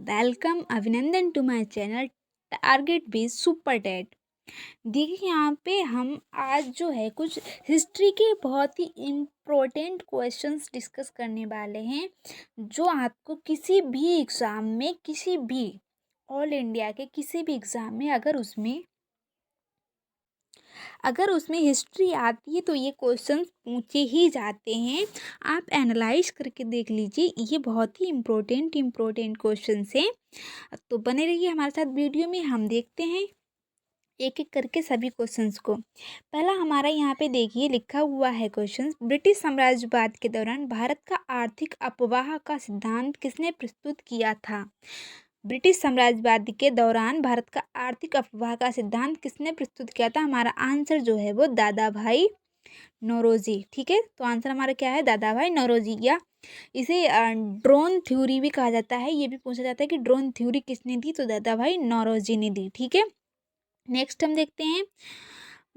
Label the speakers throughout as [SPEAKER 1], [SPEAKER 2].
[SPEAKER 1] Welcome अभिनंदन to my channel target B super TET. देखिए यहाँ पे हम आज जो है कुछ हिस्ट्री के बहुत ही इम्पोर्टेंट क्वेश्चंस डिस्कस करने वाले हैं, जो आपको किसी भी एग्ज़ाम में, किसी भी ऑल इंडिया के किसी भी एग्ज़ाम में अगर उसमें हिस्ट्री आती है तो ये क्वेश्चंस पूछे ही जाते हैं। आप एनालाइज करके देख लीजिए, ये बहुत ही इम्पोर्टेंट क्वेश्चंस हैं। तो बने रहिए हमारे साथ वीडियो में। हम देखते हैं एक एक करके सभी क्वेश्चंस को। पहला हमारा यहाँ पे देखिए लिखा हुआ है क्वेश्चन, ब्रिटिश साम्राज्यवाद के दौरान भारत का आर्थिक अपवाह का सिद्धांत किसने प्रस्तुत किया था? ब्रिटिश साम्राज्यवाद के दौरान भारत का आर्थिक अपवाह का सिद्धांत किसने प्रस्तुत किया था? हमारा आंसर जो है वो दादा भाई नौरोजी। ठीक है, तो आंसर हमारा क्या है? दादा भाई नौरोजी। या इसे ड्रोन थ्योरी भी कहा जाता है। ये भी पूछा जाता है कि ड्रोन थ्योरी किसने दी, तो दादा भाई नौरोजी ने दी। ठीक है, नेक्स्ट हम देखते हैं,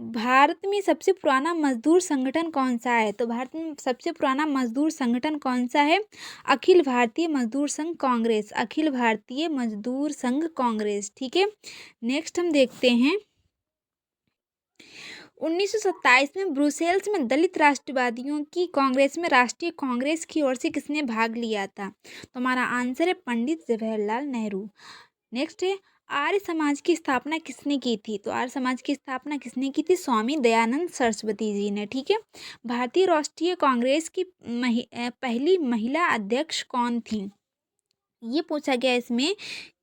[SPEAKER 1] भारत में सबसे पुराना मजदूर संगठन कौन सा है? तो भारत में सबसे पुराना मजदूर संगठन कौन सा है? अखिल भारतीय मजदूर संघ कांग्रेस। अखिल भारतीय मजदूर संघ कांग्रेस। ठीक है, नेक्स्ट हम देखते हैं, 1927 में ब्रुसेल्स में दलित राष्ट्रवादियों की कांग्रेस में राष्ट्रीय कांग्रेस की ओर से किसने भाग लिया था? तो हमारा आंसर है पंडित जवाहरलाल नेहरू। नेक्स्ट है, आर्य समाज की स्थापना किसने की थी? तो आर्य समाज की स्थापना किसने की थी? स्वामी दयानंद सरस्वती जी ने। ठीक है, भारतीय राष्ट्रीय कांग्रेस की पहली महिला अध्यक्ष कौन थी? ये पूछा गया इसमें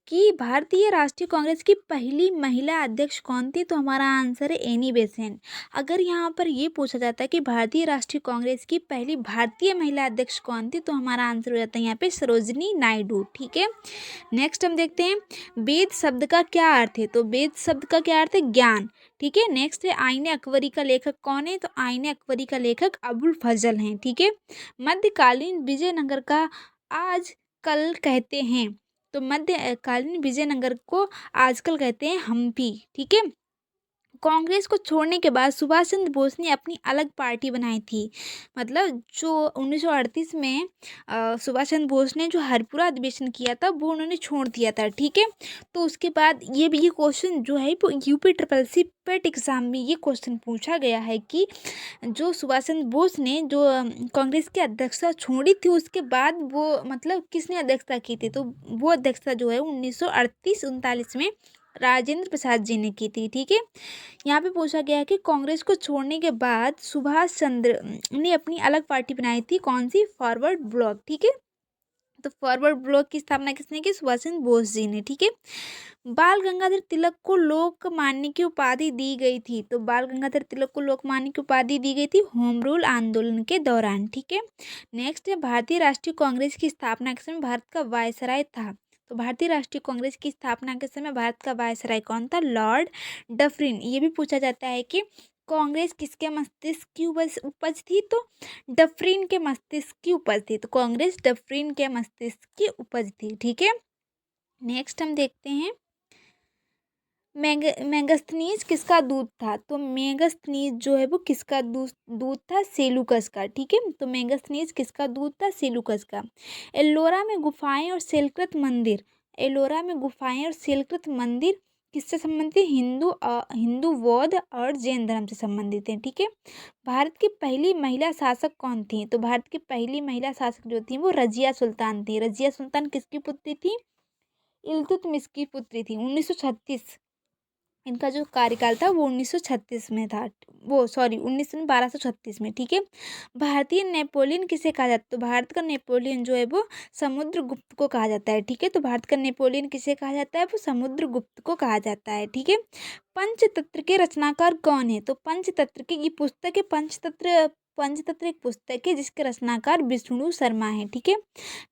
[SPEAKER 1] कि भारतीय राष्ट्रीय कांग्रेस की पहली महिला अध्यक्ष कौन थी? तो हमारा आंसर है एनी बेसेंट। अगर यहाँ पर ये पूछा जाता है कि भारतीय राष्ट्रीय कांग्रेस की पहली भारतीय महिला अध्यक्ष कौन थी, तो हमारा आंसर हो जाता है यहाँ पे सरोजनी नायडू। ठीक है, नेक्स्ट हम देखते हैं, वेद शब्द का क्या अर्थ है? तो वेद शब्द का क्या अर्थ है? ज्ञान। ठीक है, नेक्स्ट है, आईने अकबरी का लेखक कौन है? तो आईने अकबरी का लेखक अबुल फजल हैं। ठीक है, मध्यकालीन विजयनगर का आज कल कहते हैं, तो मध्यकालीन विजयनगर को आजकल कहते हैं हम्पी। ठीक है, कांग्रेस को छोड़ने के बाद सुभाष चंद्र बोस ने अपनी अलग पार्टी बनाई थी। मतलब जो 1938 में सुभाष चंद्र बोस ने जो हरिपुरा अधिवेशन किया था वो उन्होंने छोड़ दिया था। ठीक है, तो उसके बाद ये क्वेश्चन जो है वो UP triple C PET exam में ये क्वेश्चन पूछा गया है कि जो सुभाष चंद्र बोस ने जो कांग्रेस की अध्यक्षता छोड़ी थी, उसके बाद वो मतलब किसने अध्यक्षता की थी? तो वो अध्यक्षता जो है 1938-39 में राजेंद्र प्रसाद जी ने की थी। ठीक है, यहाँ पे पूछा गया है कि कांग्रेस को छोड़ने के बाद सुभाष चंद्र ने अपनी अलग पार्टी बनाई थी, कौन सी? Forward block. ठीक है, तो फॉरवर्ड ब्लॉक की स्थापना किसने की? सुभाष चंद्र बोस जी ने। ठीक है, बाल गंगाधर तिलक को लोकमान्य की उपाधि दी गई थी। तो बाल गंगाधर तिलक को लोकमान्य की उपाधि दी गई थी होम रूल आंदोलन के दौरान। ठीक है, नेक्स्ट है, भारतीय राष्ट्रीय कांग्रेस की स्थापना के समय भारत का वायसराय था। तो भारतीय राष्ट्रीय कांग्रेस की स्थापना के समय भारत का वायसराय कौन था? Lord Dufferin. ये भी पूछा जाता है कि कांग्रेस किसके मस्तिष्क की उपज थी? तो डफरिन के मस्तिष्क की उपज थी। तो कांग्रेस डफरिन के मस्तिष्क की उपज थी। ठीक है, नेक्स्ट हम देखते हैं, मेगास्थनीज किसका दूध था? तो मेगास्थनीज जो है वो किसका दूध था? सेलूकस का। ठीक है, तो मेगास्थनीज किसका दूध था? सेलूकस का। एल्लोरा में गुफाएं और शैलकृत मंदिर, एल्लोरा में गुफाएं और शैलकृत मंदिर किससे संबंधित है? हिंदू बौद्ध और जैन धर्म से संबंधित हैं। ठीक है, भारत की पहली महिला शासक कौन थी? तो भारत की पहली महिला शासक जो थी वो रजिया सुल्तान थी। रजिया सुल्तान किसकी पुत्री थी? इल्तुतमिश की पुत्री थी। 1936 इनका जो कार्यकाल था वो 1936 में था, वो सॉरी 1236 में। ठीक है, भारतीय नेपोलियन किसे कहा जाता है? तो भारत का नेपोलियन जो है वो समुद्रगुप्त को कहा जाता है। ठीक है, तो भारत का नेपोलियन किसे कहा जाता है? वो समुद्रगुप्त को कहा जाता है। ठीक है, पंचतंत्र के रचनाकार कौन है? तो पंचतंत्र की ये पुस्तक है, पंचतंत्र एक पुस्तक है जिसके रचनाकार विष्णु शर्मा है। ठीक है,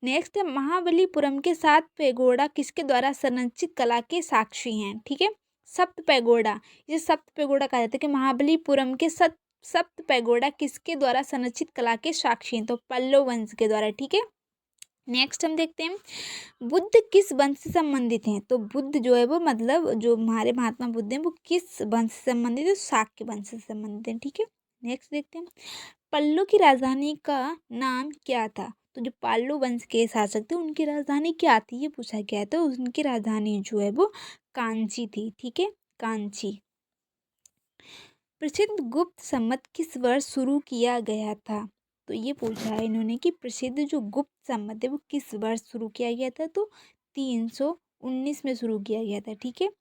[SPEAKER 1] नेक्स्ट है, महाबलीपुरम के 7 पैगोडा किसके द्वारा संरचित कला के साक्षी हैं? ठीक है, सप्त पैगोडा, इसे सप्त पैगोडा कहा जाता है कि महाबलीपुरम के सप्त पैगोडा किसके द्वारा संरचित कला के साक्षी हैं? तो पल्लव वंश के द्वारा। ठीक है, नेक्स्ट हम देखते हैं, बुद्ध किस वंश से संबंधित हैं? तो बुद्ध जो है वो मतलब जो हमारे महात्मा बुद्ध हैं वो किस वंश से संबंधित है? शाक्य वंश से संबंधित हैं। ठीक है, नेक्स्ट देखते हैं, पल्लव की राजधानी का नाम क्या था? तो जो पाल्लव वंश के शासक थे उनकी राजधानी क्या थी, ये पूछा गया था। उनकी राजधानी जो है वो कांची थी। ठीक है, कांची। प्रसिद्ध गुप्त संवत किस वर्ष शुरू किया गया था, तो ये पूछा है इन्होंने कि प्रसिद्ध जो गुप्त संवत है वो किस वर्ष शुरू किया गया था, तो 319 में शुरू किया गया था। ठीक है,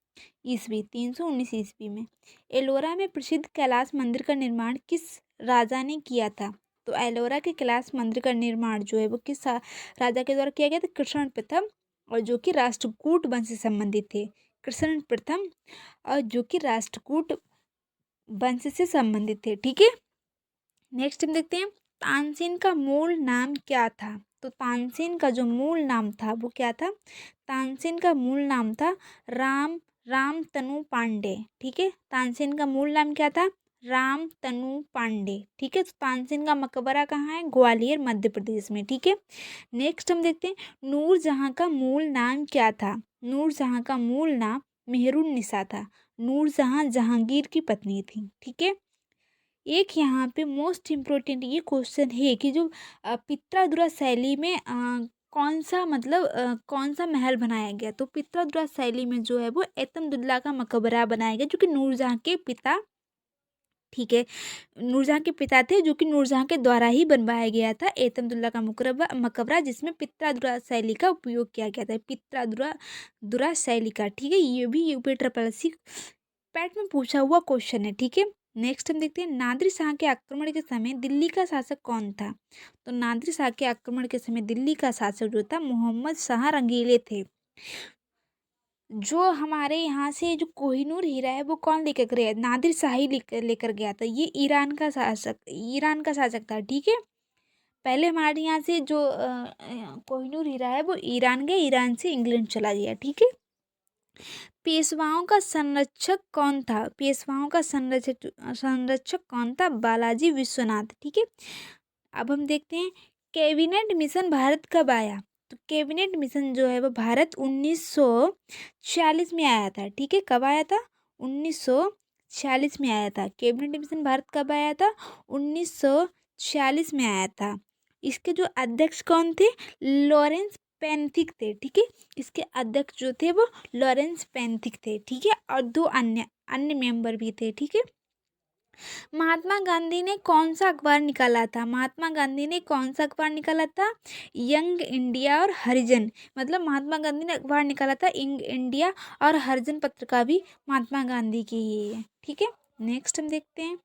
[SPEAKER 1] ईस्वी 319 ईस्वी में। एलोरा में प्रसिद्ध कैलाश मंदिर का निर्माण किस राजा ने किया था, तो एलोरा के कैलाश मंदिर का निर्माण जो है वो किस राजा के द्वारा किया गया था, कृष्ण प्रथम, और जो कि राष्ट्रकूट वंश से संबंधित थे। कृष्ण प्रथम और जो कि राष्ट्रकूट वंश से संबंधित थे। ठीक है, नेक्स्ट हम देखते हैं तानसेन का मूल नाम क्या था, तो तानसेन का जो मूल नाम था वो क्या था, तानसेन का मूल नाम था रामतनु पांडे। ठीक है, तानसेन का मूल नाम क्या था, रामतनु पांडे। ठीक है, तो तानसेन का मकबरा कहाँ है, ग्वालियर मध्य प्रदेश में। ठीक है, नेक्स्ट हम देखते हैं नूरजहां का मूल नाम क्या था, नूरजहां का मूल नाम मेहरुन्निसा था। नूरजहां जहांगीर की पत्नी थी। ठीक है, एक यहाँ पे मोस्ट इम्पोर्टेंट ये क्वेश्चन है कि जो पित्रादुरा शैली में कौन सा महल बनाया गया, तो पित्रादुरा शैली में जो है वो एतमदुल्ला का मकबरा बनाया गया, जो कि नूरजहां के पिता, ठीक है, नूरजहां के पिता थे, जो कि नूरजहां के द्वारा ही बनवाया गया था एतमदुल्ला का मकबरा, जिसमें पित्रादुरा शैली का उपयोग किया गया था, पित्रादुरा दुरा शैली का। ठीक है, ये भी यूपी ट्रिपल एससी पैट में पूछा हुआ क्वेश्चन है। ठीक है, नेक्स्ट हम देखते हैं नादिर शाह के आक्रमण के समय दिल्ली का शासक कौन था, तो नादिर शाह के आक्रमण के समय दिल्ली का शासक जो था मोहम्मद शाह रंगीले थे। जो हमारे यहाँ से जो कोहिनूर हीरा है वो कौन लेकर गया, नादिर शाह ही लेकर गया था। ये ईरान का शासक था। ठीक है, पहले हमारे यहाँ से जो कोहिनूर हीरा है वो ईरान गया, ईरान से इंग्लैंड चला गया। ठीक है, पेशवाओं का संरक्षक कौन था, पेशवाओं का संरक्षक कौन था, बालाजी विश्वनाथ। ठीक है, अब हम देखते हैं कैबिनेट मिशन भारत कब आया, तो कैबिनेट मिशन जो है वो भारत 1946 में आया था। ठीक है, कब आया था, 1946 में आया था। कैबिनेट मिशन भारत कब आया था, 1946 में आया था। इसके जो अध्यक्ष कौन थे, लॉरेंस पेंथिक थे। ठीक है, इसके अध्यक्ष जो थे वो लॉरेंस पेंथिक थे। ठीक है, और दो अन्य अन्य मेंबर भी थे। ठीक है, महात्मा गांधी ने कौन सा अखबार निकाला था, महात्मा गांधी ने कौन सा अखबार निकाला था, यंग इंडिया और हरिजन, मतलब महात्मा गांधी ने अखबार निकाला था यंग इंडिया, और हरिजन पत्रिका भी महात्मा गांधी की ही है। ठीक है, नेक्स्ट हम देखते हैं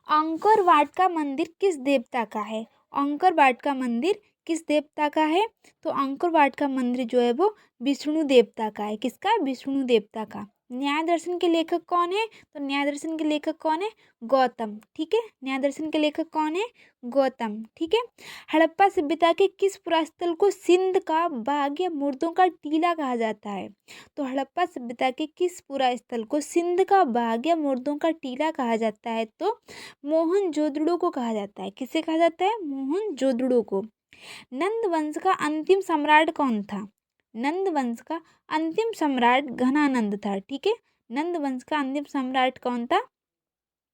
[SPEAKER 1] अंकोर वाट का मंदिर किस देवता का है, अंकोर वाट का मंदिर किस देवता का है, तो अंकोर वाट का मंदिर जो है वो विष्णु देवता का है। किसका, विष्णु देवता का। न्याय दर्शन के लेखक कौन है, तो न्याय दर्शन के लेखक कौन है, गौतम। ठीक है, न्याय दर्शन के लेखक कौन है, गौतम। ठीक है, हड़प्पा सभ्यता के किस पुरास्थल को सिंध का बाग या मुर्दों का टीला कहा जाता है, तो हड़प्पा सभ्यता के किस पुरास्थल को सिंध का बाग या मुर्दों का टीला कहा जाता है, तो मोहनजोदड़ो को कहा जाता है। किसे कहा जाता है, मोहनजोदड़ो को। नंद वंश का अंतिम सम्राट कौन था, नंद वंश का अंतिम सम्राट घनानंद था। ठीक है, नंद वंश का अंतिम सम्राट कौन था,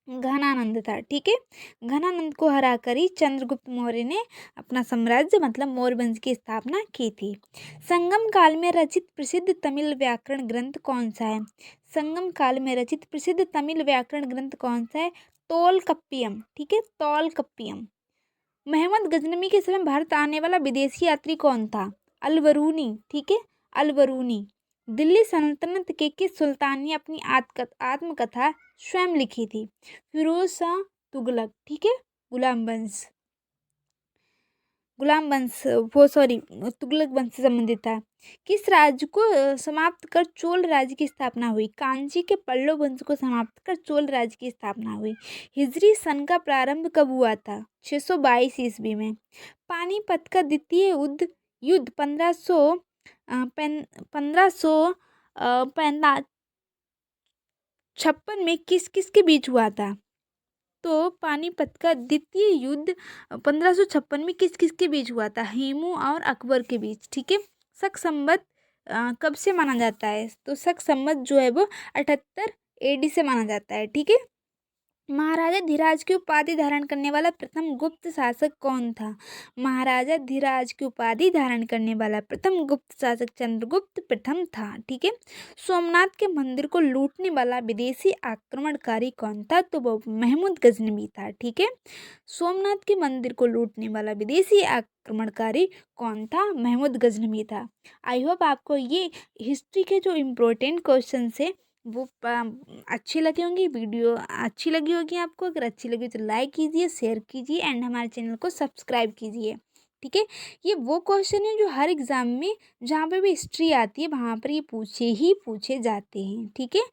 [SPEAKER 1] घनानंद था। ठीक है, घनानंद को हराकर ही चंद्रगुप्त मौर्य ने अपना साम्राज्य मतलब मौर्य वंश की स्थापना की थी। संगम काल में रचित प्रसिद्ध तमिल व्याकरण ग्रंथ कौन सा है, संगम काल में रचित प्रसिद्ध तमिल व्याकरण ग्रंथ कौन सा है, तोलकप्पियम। ठीक है, तोलकप्पियम। मोहम्मद गजनवी के समय भारत आने वाला विदेशी यात्री कौन था, अलबरूनी। ठीक है, अलबरूनी। दिल्ली सल्तनत के किस सुल्तान ने अपनी आत्मकथा स्वयं लिखी थी, फिरोज शाह तुगलक। ठीक है, गुलाम वंश वो सॉरी तुगलक वंश से संबंधित था। किस राज्य को समाप्त कर चोल राज्य की स्थापना हुई, कांची के पल्लव वंश को समाप्त कर चोल राज्य की स्थापना हुई। हिजरी सन का प्रारंभ कब हुआ था, 622 ईस्वी में। पानीपत का द्वितीय युद्ध 1556 में किस किस के बीच हुआ था, तो पानीपत का द्वितीय युद्ध 1556 में किस किस के बीच हुआ था, हेमू और अकबर के बीच। ठीक है, शक संवत कब से माना जाता है, तो शक संवत जो है वो 78 AD से माना जाता है। ठीक है, महाराजा धीराज की उपाधि धारण करने वाला प्रथम गुप्त शासक कौन था? महाराजा धीराज की उपाधि धारण करने वाला प्रथम गुप्त शासक चंद्रगुप्त प्रथम था। ठीक है। सोमनाथ के मंदिर को लूटने वाला विदेशी आक्रमणकारी कौन था? तो वो महमूद गजनवी था। ठीक है। सोमनाथ के मंदिर को लूटने वाला विदेशी आक्रमणकारी कौन था? महमूद गजनवी था। आई होप आपको ये हिस्ट्री के जो इम्पोर्टेंट क्वेश्चन है वो अच्छे लगे होंगे। वीडियो अच्छी लगी होगी आपको। अगर अच्छी लगी तो लाइक कीजिए, शेयर कीजिए एंड हमारे चैनल को सब्सक्राइब कीजिए। ठीक है। ये वो क्वेश्चन है जो हर एग्ज़ाम में जहाँ पे भी हिस्ट्री आती है वहाँ पर ये पूछे ही पूछे जाते हैं। ठीक है।